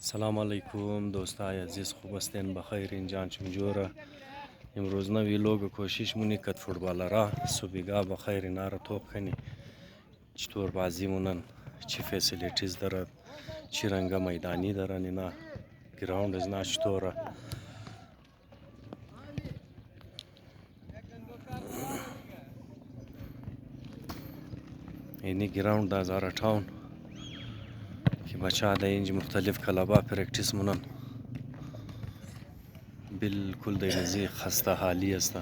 سلام علیکم دوستای عزیز، خوب هستین؟ بخیر اینجان چمجوره. امروز نوی لوگ کوشش مونی کت فوتبالرا صبحگاه بخیر اینا را توپ کنی چطور بازی مونن، چی فیسیلیتیز دارد، چی رنگ میدانی دارن، اینا گراوند از نا چطوره. اینی گراوند دا زارا ټاون که بچه دا اینج مختلف کلبا پرکتیس مونن، بالکل دیگزی خسته حالی است.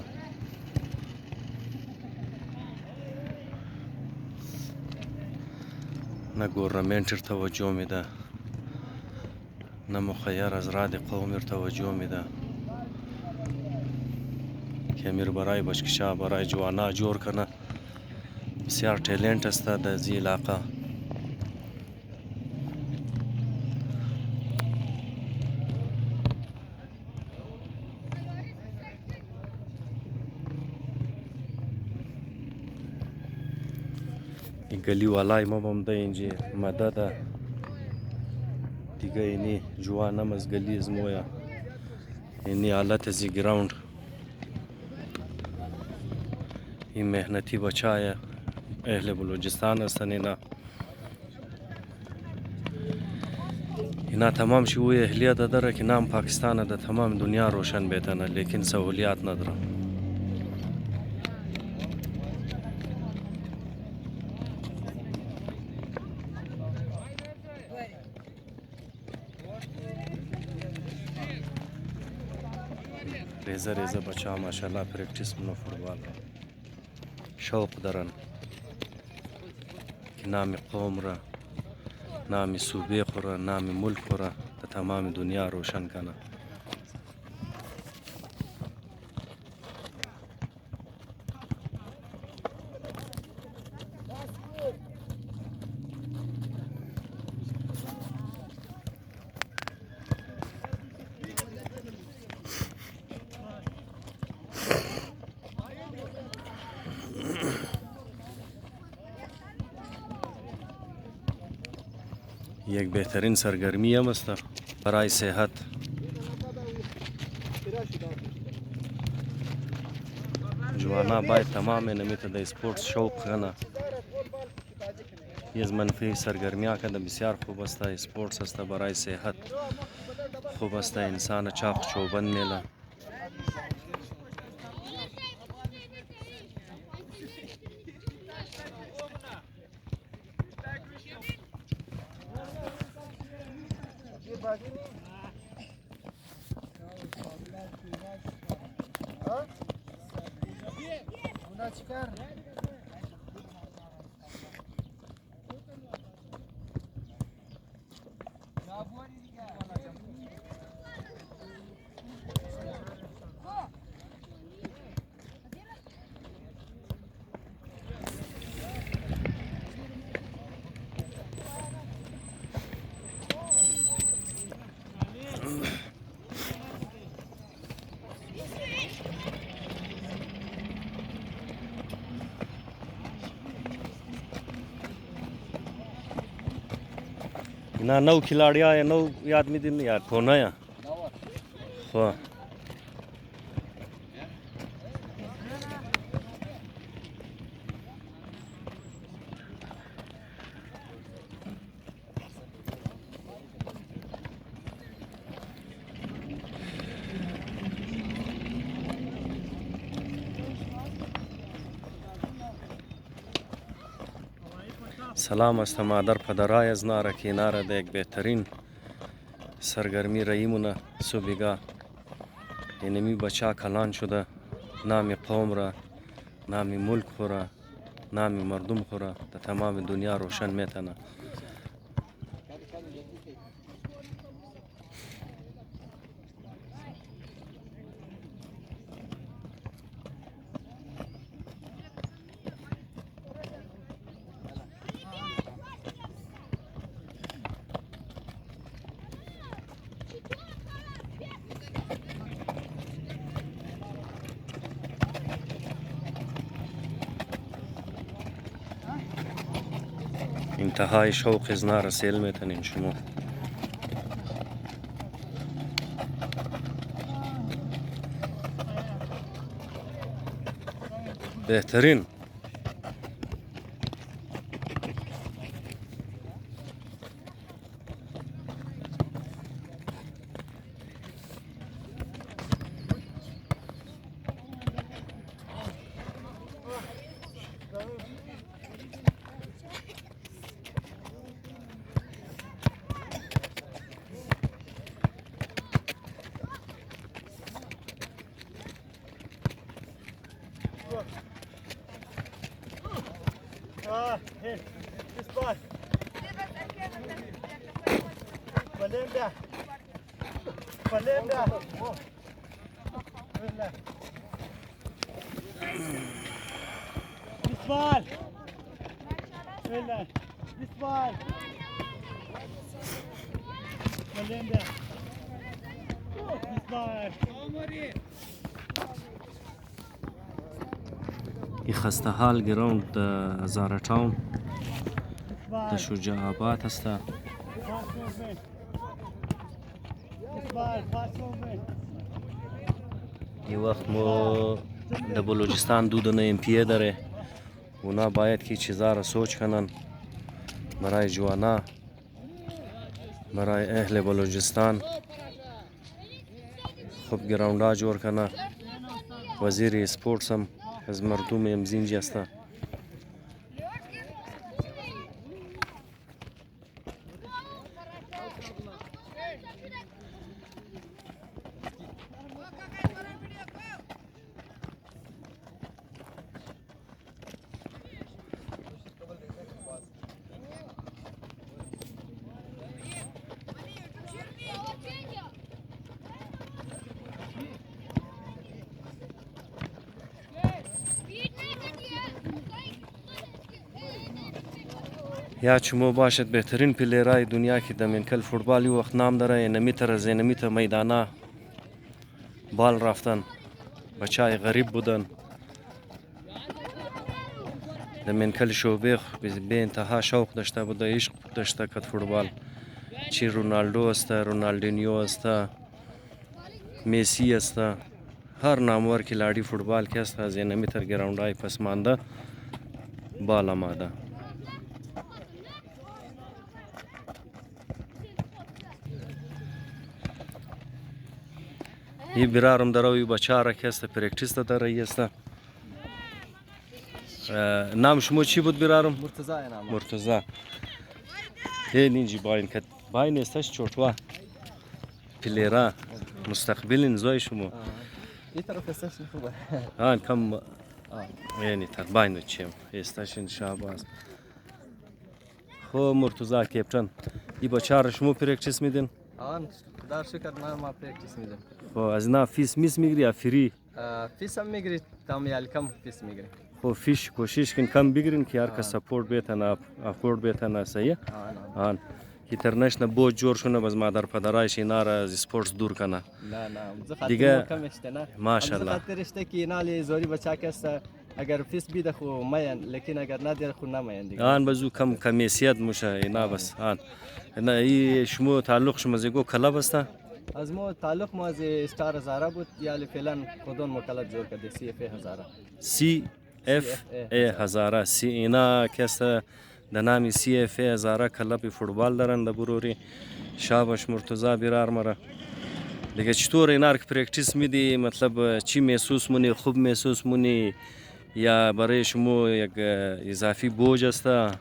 نه گورنمنت توجه میده، نه مخیر از راد قوم توجه میده که امیر برای بچکشا برای جوانا جور کنه. بسیار ټیلنت است در زی علاقه. این گلی والای ما بم ده اینجی مدد دیگه اینی جوانم از گلی از مویا اینی حالت زی گراوند. این مهنتی بچه اهل بلوچستان هستن. اینا تمام شوی اهلیت داره که نام پاکستان ده تمام دنیا روشن بیتنه، لیکن سهولیات نداره. ریزه ریزه بچه ها ماشاءالله پرکتیس منو فوتبال شوق دارن که نام قوم را، نام صوبه خورا، نام ملک خورا در تمام دنیا روشن کنه. یک بهترین سرگرمی هم است برای صحت. جوانا باید تمام نمیت د اسپورتس شوق کنه. از منفی سرگرمی ها کنه بسیار خوب است. اسپورتس است برای صحت خوب است. انسان چاق چوبند میله. اینا نو کھلاڑیا یا نو آدمی دن یار کھونا یا خو سلام است مادر پدرای از ناره که ناره ده یک بهترین سرگرمی رایمونه صبحگاه. اینمی بچه کلان شده نام قوم را، نام ملک خورا، نام مردم خورا در تمام دنیا روشن میتنه. انتهای شوق از نار سیل میتنین شما. بهترین این خسته حال گراوند هزاره تاون در شجاع آباد هست. این وقت ما در بلوچستان دو دونه امپیه داره. اونا باید که چیزا را سوچ کنن برای جوانا، برای اهل بلوچستان خوب گراوندا جور کنه. وزیر اسپورتس هم از مردم امزینجی است. یا چمو باشد بهترین پلیرای دنیا که در منکل فوتبالی وقت نام داره. نمیتر از نمیتر میدانه بال رفتن، بچای غریب بودن. در منکل شعبه به انتها شوق داشته بود، عشق داشته کت فوتبال. چی رونالدو است، رونالدینیو است، میسی است، هر نامور کلاڑی فوتبال که است از نمیتر گراوندای پسمانده بال آماده. این برارم داره بچه را که است پرکتیس داره است. نام شما چی بود برارم؟ مرتضی نام. مرتضی. هی نینجی باین کت باین استش چوتوا پلیرا مستقبل زوی شما. این طرف استش خوبه. آن کم یعنی تر باین چیم استش شاباز. خو مرتضی کپتن این بچه را شما پرکتیس میدین؟ آن خدا شکر ما پرکتیس میدم. خو از نه فیس میگیری یا فری؟ فیس هم میگیری، تامیال کم فیس میگیری. خو فیش کوشش کن کم بگیرین که هر کس سپورت بیتن افورد بیتن صحیح. آن اینترنشنال بوج جور شونه باز مادر پدرایش اینا را از اسپورتس دور کنه. نه دیگه کم اشته نه. ماشاءالله. خاطر اشته که اینا زوری بچه کس اگر فیس بیده خو میان، لیکن اگر ندیره خو نمیان دیگه. آن بازو کم کمیسیت موشه اینا بس. آن نه ای شما تعلق شما زیگو کلاب است؟ از ما تعلق ما از استار هزاره بود، یا فعلا خودون مکلب جور کرده سی اف هزاره. سی اف ای هزاره سی اینا کس در نامی سی اف ای هزاره کلاب فوتبال دارن در بروری. شاباش مرتضی برار مرا. دیگه چطور اینا که پرکتیس میدی مطلب چی محسوس مونی؟ خوب محسوس مونی یا برای شما یک اضافی بوج است؟ نه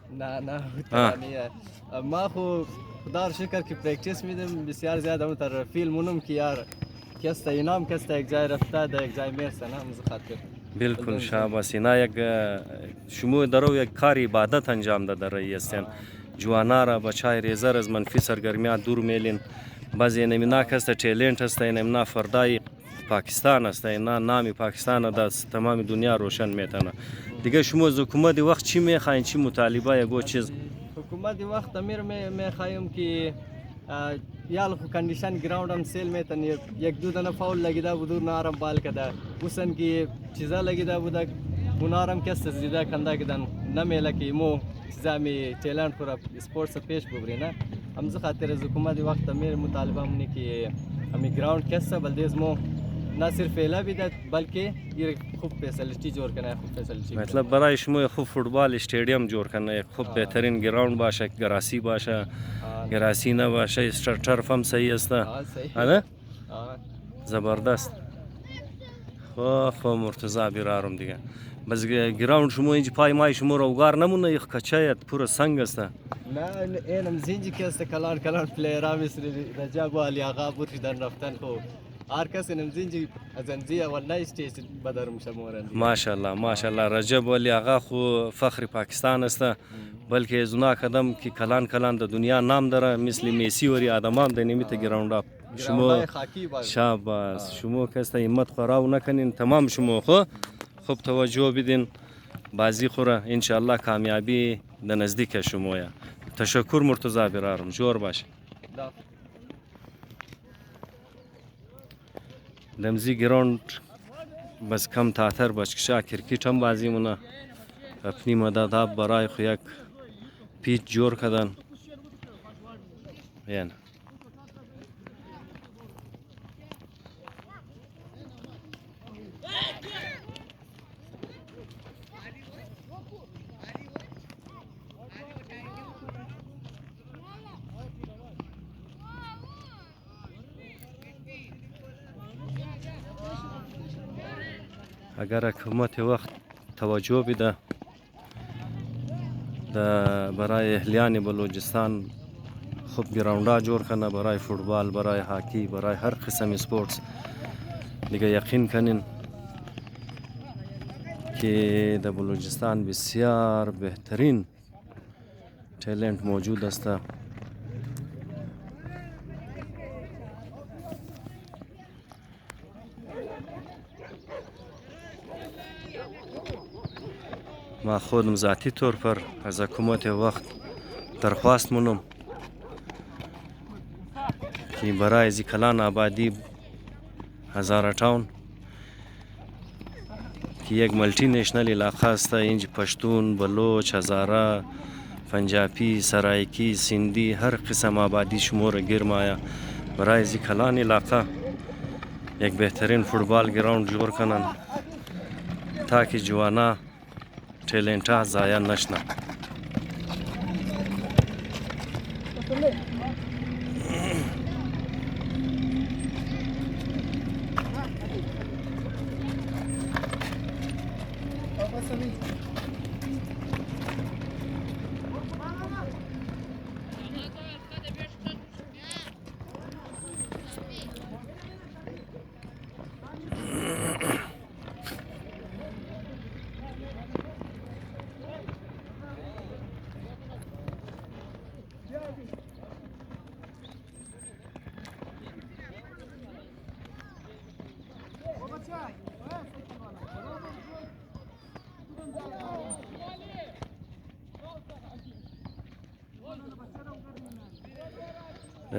ما خو خدا رو شکر که پرکتیس میدم بسیار زیاد. اون تر فیلمونم که یار کسته اینام کسته یک جای رفته در یک جای میرسه نه مز خاطر. بالکل شاباس. اینا یک شما درو یک کار عبادت انجام داده هستین. جوانا را بچای ریزر از منفی سرگرمیات دور میلین. بعضی نمینا کسته ټیلنت است، نمینا فردای پاکستان است، اینا نامی پاکستان در تمام دنیا روشن میتونه. دیگه شما از حکومت وقت چی میخواین؟ چی مطالبه یگو چیز؟ حکومت وقت امیر میخوایم که یال خو کندیشن گراوند هم سیل میتن یک دو دونه فاول لگیده بود اون آرام بال کده وسن که چیزا لگیده بود اون آرام کس زیده کنده کدن نمیله که مو چیزا می ټیلنت پر اسپورتس پیش ببری نه. هم زه خاطر از حکومت وقت امیر مطالبه منی که امی گراوند کس بلدیز مو نه صرف فعلا بیده بلکه یک خوب فسیلیتی جور کنه، خوب فسیلیتی مطلب برای شما خوب فوتبال استادیوم جور کنه، یک خوب بهترین گراوند باشه، گراسی باشه، گراسی نباشه، استرترف هم صحیح است. صحیح. آره زبردست. خب مرتضی بیرارم دیگه. بس گراوند شما اینجا پای مای شما رو اوگار نمونه، یک کچایت پورا سنگ است. نه اینم زینجی که است کلان کلان پلیرها مثل رجب و علی آقا بودن رفتن خو هر کس اینم زینجی از انزی اول نایستیش بدرم شمارن. ماشاءالله ماشاءالله رجب ولی آقا خو فخر پاکستان است، بلکه از اونا کدام که کلان کلان در دنیا نام داره مثل میسی و آدمان در نمیت گراوند اپ شما شاباس. شما کس همت خراو نکنین، تمام شما خوب توجه بدین بازی خوره، ان شاء الله کامیابی در نزدیک شما یا. تشکر مرتضی برارم، جور باشه. دمزی گراوند بس کم تاثر باش که کرکٹ هم بازی مونه اپنی مدد ها برای خو یک پیچ جور کردن یعنی اگر حکومت وقت توجه بده برای اهلیان بلوچستان خوب گراوندا جور کنه برای فوتبال، برای هاکی، برای هر قسم اسپورتس دیگه، یقین کنین که در بلوچستان بسیار بهترین ټیلنت موجود است. ما خودم ذاتی طور پر از حکومت وقت درخواست مونم که برای زی کلان آبادی هزاره ټاون که یک ملتی نیشنل علاقه است، اینج پشتون، بلوچ، هزاره، پنجابی، سرایکی، سندی هر قسم آبادی شمور گرمایا. برای زی کلان علاقه یک بهترین فوتبال گراوند جور کنن تاکه جوانا ټیلنت ها ضایع نشنه.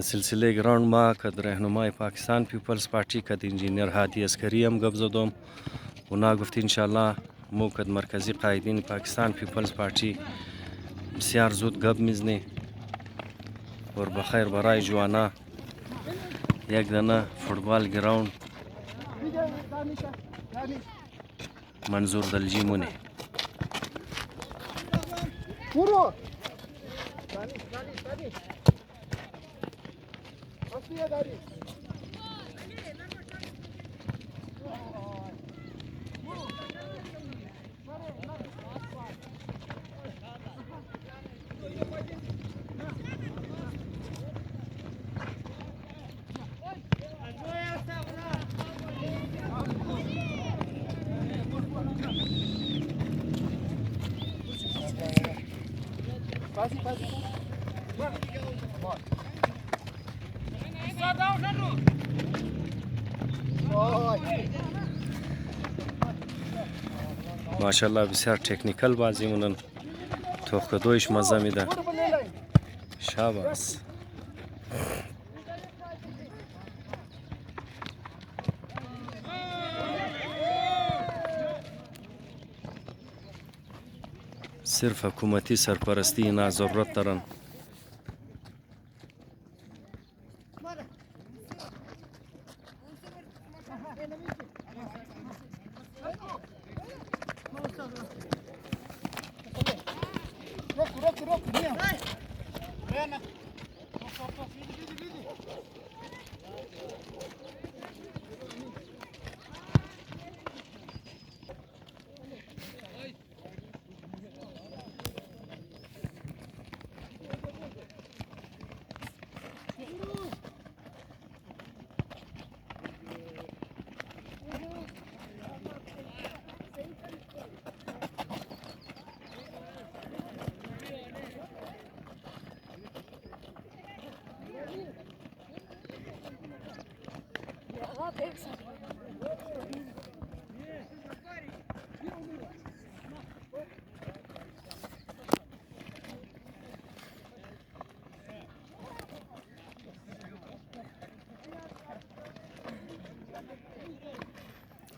سلسله گراوند ما که در رهنمای پاکستان پیپلز پارتی که انجینیر هادی عسکری هم گپ زدم. اونا گفت انشالله مو که مرکزی قایدین پاکستان پیپلز پارتی بسیار زود گپ میزنی و بخیر برای جوانا یک دانه فوتبال گراوند منظور دلجی مونه. ماشاءالله بسیار تکنیکل بازی مونن، توخدویش مزه میده. شاباس. صرف حکومتی سرپرستی اینا ضرورت دارن.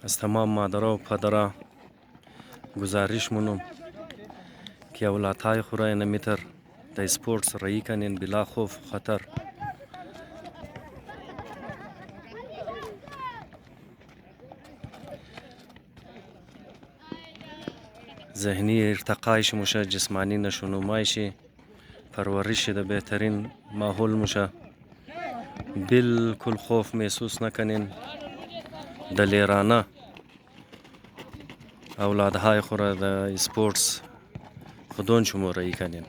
از تمام مادرها و پدرها گزارش مونم که اولادهای خورای نمیتر در سپورتس رایی کنین بلا خوف و خطر. ذهنی ارتقایش موشه، جسمانی نشونمایش، پرورش ده بهترین ماحول موشه. بالکل خوف محسوس نکنین. دلیرانه اولادهای خورا ده سپورتس خودون شما رایی کنین.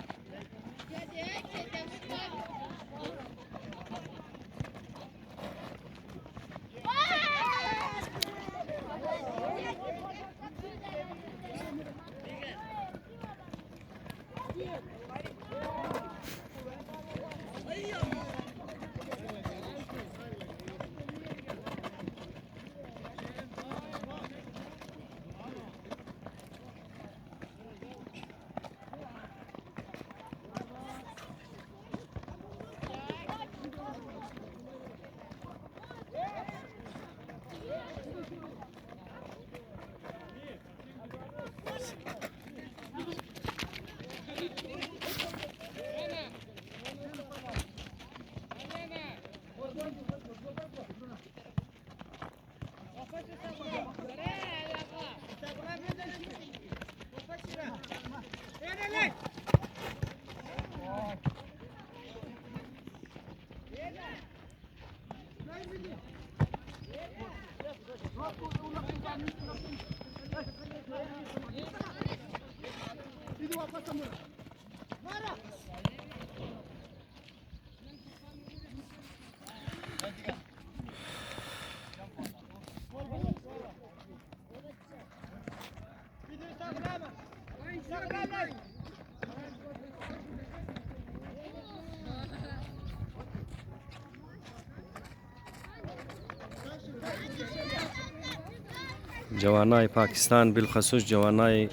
جوانای پاکستان بالخصوص جوانای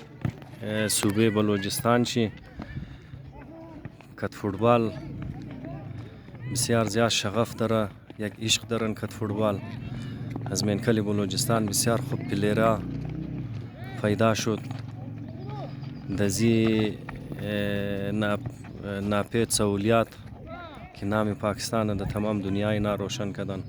صوبه بلوچستان چی کت فوتبال بسیار زیاد شغف داره، یک عشق دارن کت فوتبال. از منکل بلوچستان بسیار خوب پلیرها پیدا شد. دزی ناپید سهولیات که نام پاکستان در تمام دنیای نا روشن کردن.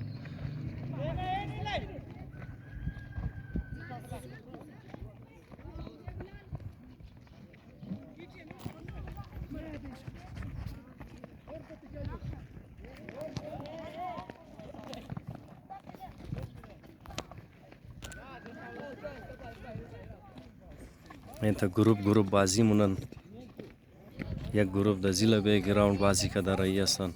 این تا گروپ بازی مونن. یک گروپ در زیل به گراوند بازی که در رایی هستن.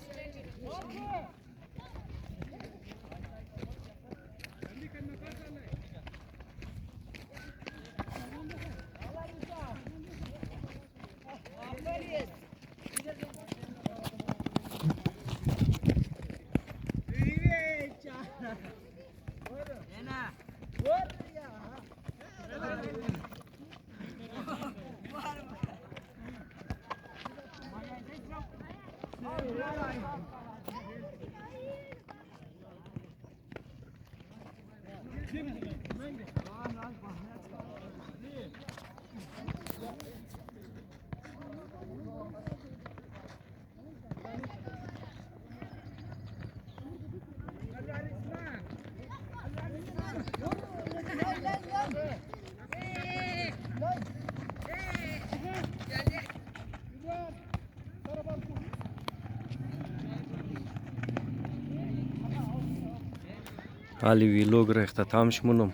حالی ویلوگ را اختتامش مونم.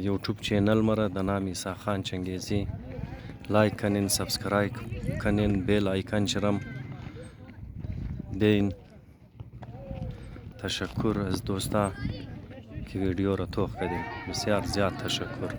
یوتیوب چینل مرا به نام عیسی خان چنگیزی لایک کنین، سابسکرایب کنین، بیل آیکن چرم بین. تشکر از دوستا که ویدیو را توخ کردین. بسیار زیاد تشکر.